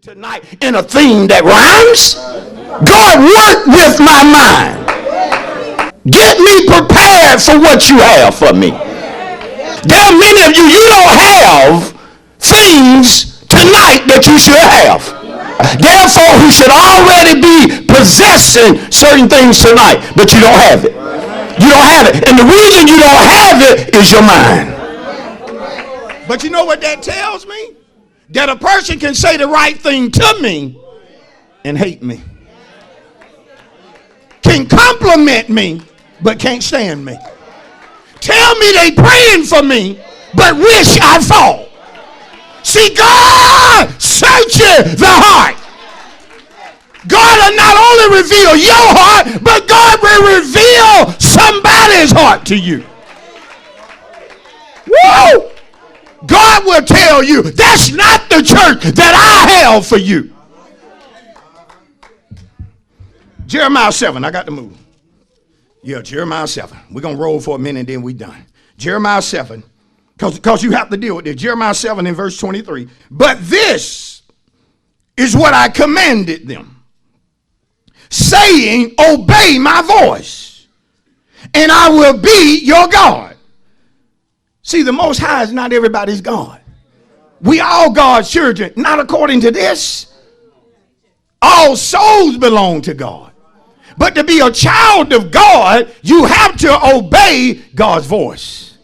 tonight in a theme that rhymes. God, work with my mind. Get me prepared for what you have for me. There are many of you, you don't have things tonight that you should have. Therefore, who should already be possessing certain things tonight, but you don't have it. You don't have it. And the reason you don't have it is your mind. But you know what that tells me? That a person can say the right thing to me and hate me. Can compliment me, but can't stand me. Tell me they praying for me, but wish I fall. See, God searches the heart. God will not only reveal your heart, but God will reveal somebody's heart to you. Woo! God will tell you, that's not the church that I have for you. Jeremiah 7, I got to move. Yeah, Jeremiah 7. We're going to roll for a minute and then we're done. Jeremiah 7, because you have to deal with it. Jeremiah 7 in verse 23. But this is what I commanded them, saying, obey my voice, and I will be your God. See, the Most High is not everybody's God. We all God's children, not according to this. All souls belong to God. But to be a child of God, you have to obey God's voice.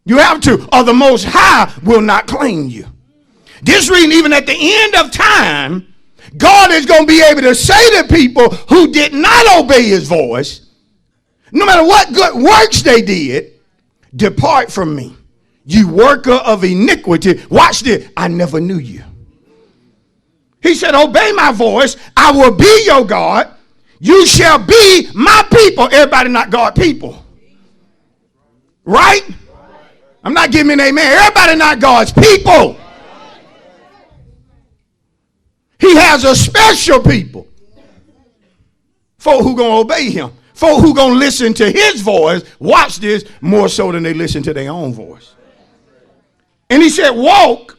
You have to, or the Most High will not claim you. This reason, even at the end of time, God is going to be able to say to people who did not obey his voice, no matter what good works they did, depart from me, you worker of iniquity. Watch this. I never knew you. He said, obey my voice. I will be your God. You shall be my people. Everybody not God people. Right? I'm not giving an amen. Everybody not God's people. He has a special people. Folk who going to obey him. Folk who going to listen to his voice, watch this, more so than they listen to their own voice. And he said, walk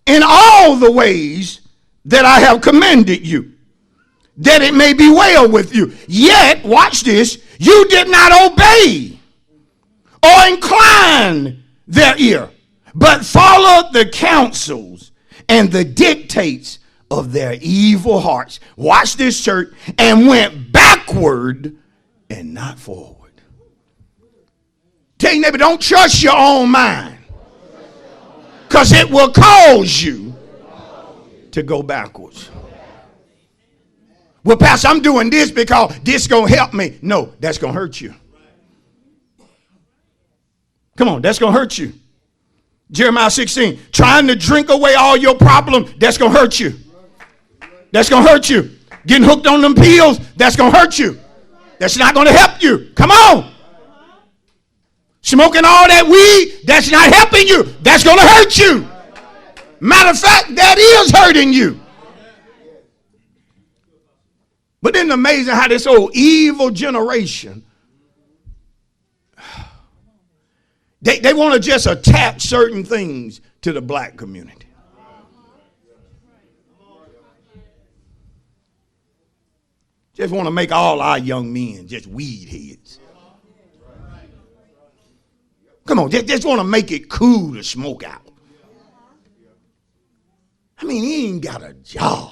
in all the ways that I have commanded you, that it may be well with you. Yet, watch this, you did not obey or incline their ear, but followed the counsels and the dictates of their evil hearts. Watch this, church, and went backward and not forward. Tell your neighbor, don't trust your own mind, because it will cause you to go backwards. Well, Pastor, I'm doing this because this going to help me. No, that's going to hurt you. Come on, that's going to hurt you. Jeremiah 16, trying to drink away all your problems, that's going to hurt you. That's going to hurt you. Getting hooked on them pills, that's going to hurt you. That's not going to help you. Come on. Smoking all that weed, that's not helping you. That's going to hurt you. Matter of fact, that is hurting you. But then amazing how this old evil generation, they want to just attach certain things to the black community. Just want to make all our young men just weed heads. Come on, just want to make it cool to smoke out. I mean, he ain't got a job.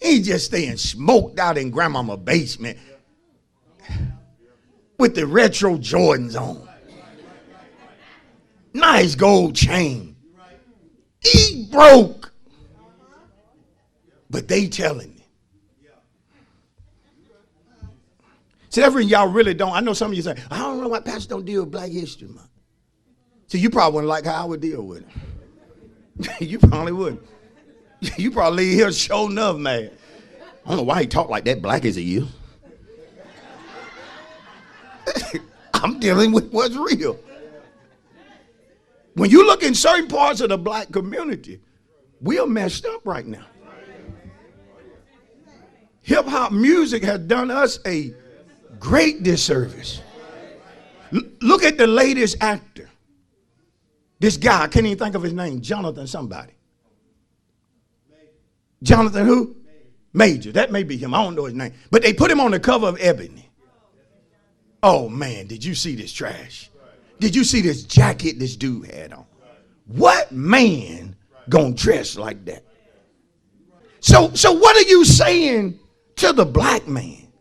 He just staying smoked out in grandmama's basement with the retro Jordans on. Nice gold chain. He broke. But they telling me. See, every y'all really don't. I know some of you say, I don't know why pastors don't deal with Black History Month. So you probably wouldn't like how I would deal with it. You probably wouldn't. You probably leave here sure enough, man. I don't know why he talk like that. Black as he is. I'm dealing with what's real. When you look in certain parts of the black community, we are messed up right now. Hip hop music has done us a great disservice. Look at the latest actor. This guy, I can't even think of his name, Jonathan somebody. Jonathan who? Major. That may be him. I don't know his name. But they put him on the cover of Ebony. Oh, man, did you see this trash? Did you see this jacket this dude had on? What man gonna dress like that? So what are you saying to the black man?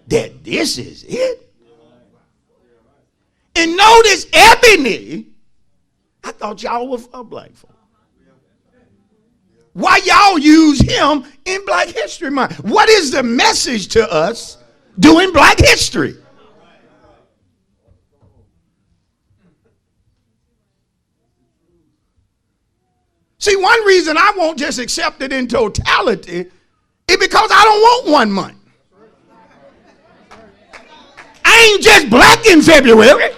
That this is it? And notice Ebony, I thought y'all were for black folk. Why y'all use him in Black History Month? What is the message to us doing Black History? See, one reason I won't just accept it in totality is because I don't want 1 month. I ain't just black in February.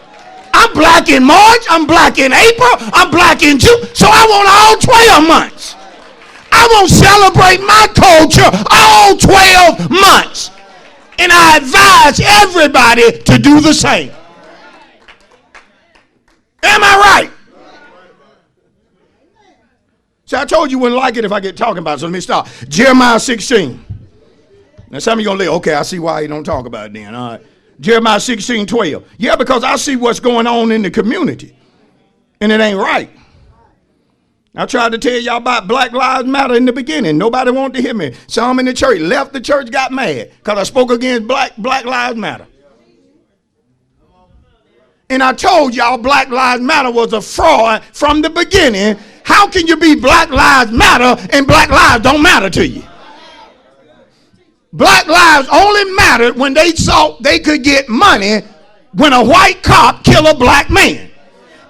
I'm black in March. I'm black in April. I'm black in June. So I want all 12 months. I want to celebrate my culture all 12 months. And I advise everybody to do the same. Am I right? See, I told you wouldn't like it if I get talking about it, so let me start. Jeremiah 16. Now, some of you going to say, okay, I see why you don't talk about it then. All right. Jeremiah 16:12. Yeah, because I see what's going on in the community, and it ain't right. I tried to tell y'all about Black Lives Matter in the beginning. Nobody wanted to hear me. Some in the church left the church, got mad because I spoke against Black Lives Matter. And I told y'all Black Lives Matter was a fraud from the beginning. How can you be Black Lives Matter and black lives don't matter to you? Black lives only mattered when they thought they could get money when a white cop kill a black man.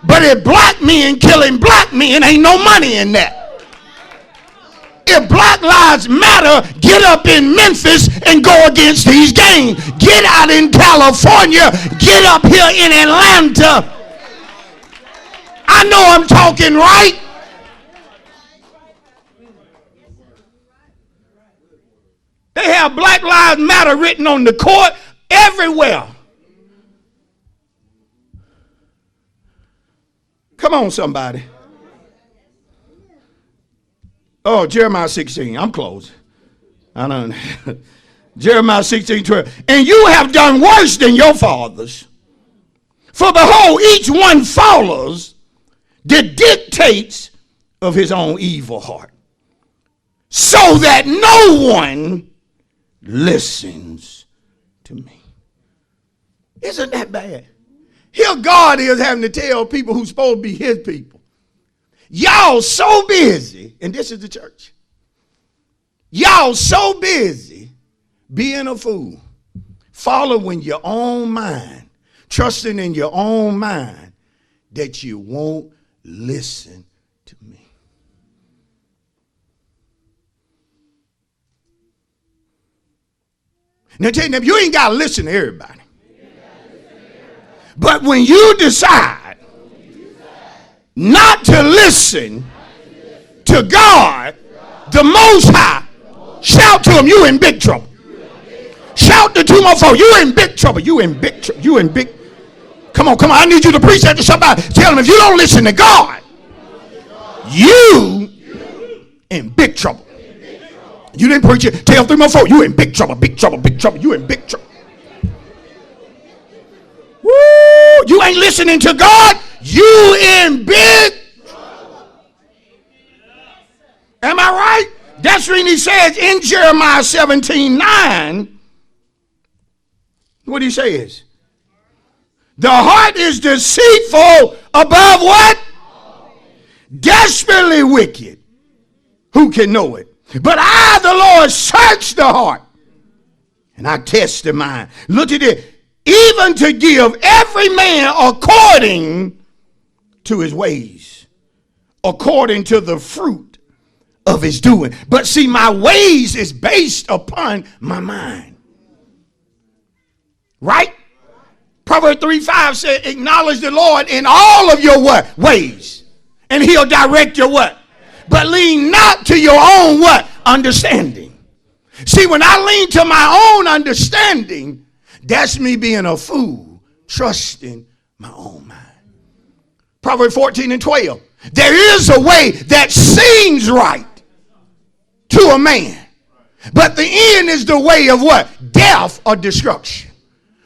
But if black men killing black men, ain't no money in that. If Black Lives Matter, get up in Memphis and go against these gangs. Get out in California. Get up here in Atlanta. I know I'm talking right. They have Black Lives Matter written on the court everywhere. Come on, somebody. Oh, Jeremiah 16. I'm close. I don't know. Jeremiah 16:12. And you have done worse than your fathers. For behold, each one follows the dictates of his own evil heart, so that no one listens to me. Isn't that bad? Here God is having to tell people who's supposed to be his people, y'all so busy, and this is the church, y'all so busy being a fool, following your own mind, trusting in your own mind, that you won't listen to me. Now, tell you, you ain't got to listen to everybody. But when you decide not to listen to God, the Most High, shout to him, you in big trouble. Shout to 2 more folks, you in big trouble. You in big trouble. You in big. Come on. I need you to preach that to somebody. Tell them, if you don't listen to God, you in big trouble. You didn't preach it. Tell 3 more folks, you in big trouble, big trouble, big trouble. You in big trouble. Woo! You ain't listening to God. You in big trouble. Am I right? That's when he says in Jeremiah 17:9, what he says? The heart is deceitful above what? Desperately wicked. Who can know it? But I, the Lord, search the heart, and I test the mind. Look at it. Even to give every man according to his ways, according to the fruit of his doing. But see, my ways is based upon my mind. Right? Proverbs 3:5 said, acknowledge the Lord in all of your what? Ways. And he'll direct your what? But lean not to your own what? Understanding. See, when I lean to my own understanding, that's me being a fool, trusting my own mind. Proverbs 14:12. There is a way that seems right to a man. But the end is the way of what? Death or destruction.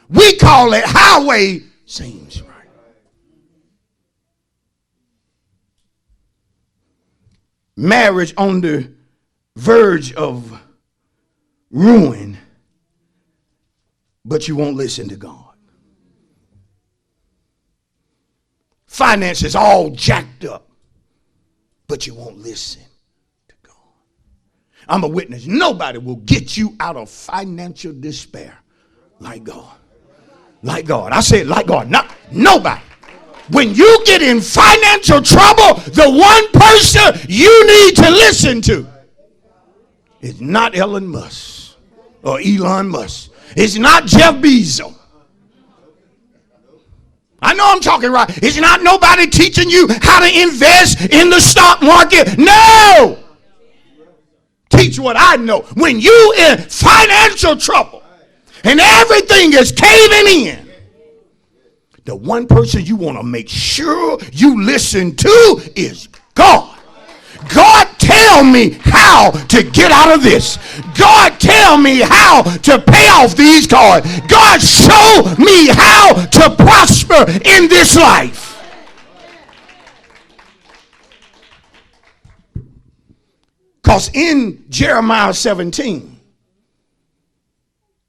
We call it highway seems right. Marriage on the verge of ruin, but you won't listen to God. Finances all jacked up, but you won't listen to God. I'm a witness. Nobody will get you out of financial despair like God. Like God. I said like God. Not nobody. When you get in financial trouble, the one person you need to listen to is not Elon Musk or Elon Musk. It's not Jeff Bezos. I know I'm talking right. It's not nobody teaching you how to invest in the stock market. No. Teach what I know. When you in financial trouble and everything is caving in, the one person you want to make sure you listen to is God. God, tell me how to get out of this. God, tell me how to pay off these cards. God, show me how to prosper in this life. Because in Jeremiah 17,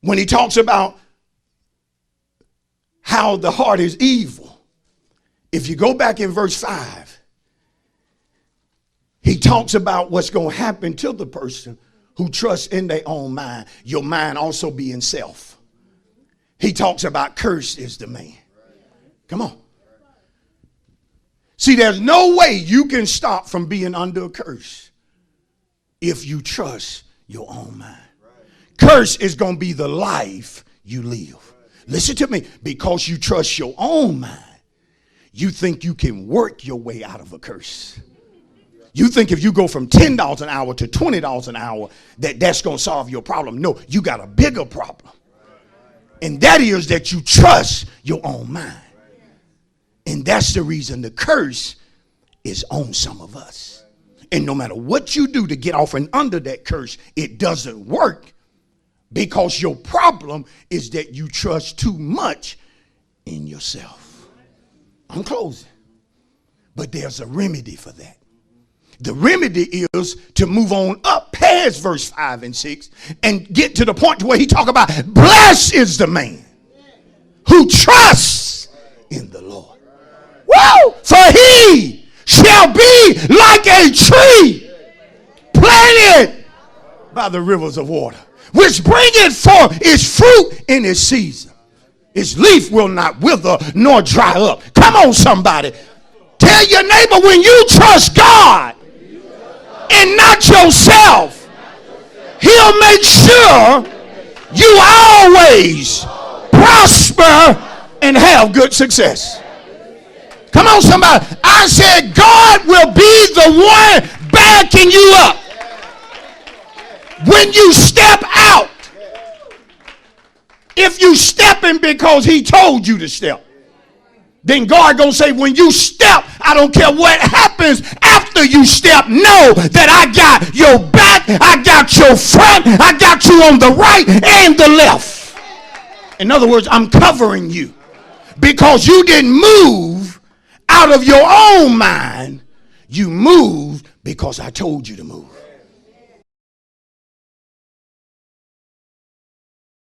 when he talks about how the heart is evil, if you go back in verse 5, he talks about what's going to happen to the person who trusts in their own mind. Your mind also being self. He talks about cursed is the man. Come on. See, there's no way you can stop from being under a curse if you trust your own mind. Curse is going to be the life you live. Listen to me. Because you trust your own mind, you think you can work your way out of a curse. You think if you go from $10 an hour to $20 an hour, that's going to solve your problem. No, you got a bigger problem. And that is that you trust your own mind. And that's the reason the curse is on some of us. And no matter what you do to get off and under that curse, it doesn't work. Because your problem is that you trust too much in yourself. I'm closing. But there's a remedy for that. The remedy is to move on up past verse 5 and 6 and get to the point where he talk about blessed is the man who trusts in the Lord. Woo! For he shall be like a tree planted by the rivers of water, which bringeth forth its fruit in its season. Its leaf will not wither nor dry up. Come on, somebody. Tell your neighbor, when you trust God and not yourself, he'll make sure you always prosper and have good success. Come on, somebody. I said God will be the one backing you up. When you step out, if you stepping because he told you to step, then God gonna say, when you step, I don't care what happens after you step, know that I got your back, I got your front, I got you on the right and the left. In other words, I'm covering you because you didn't move out of your own mind. You moved because I told you to move.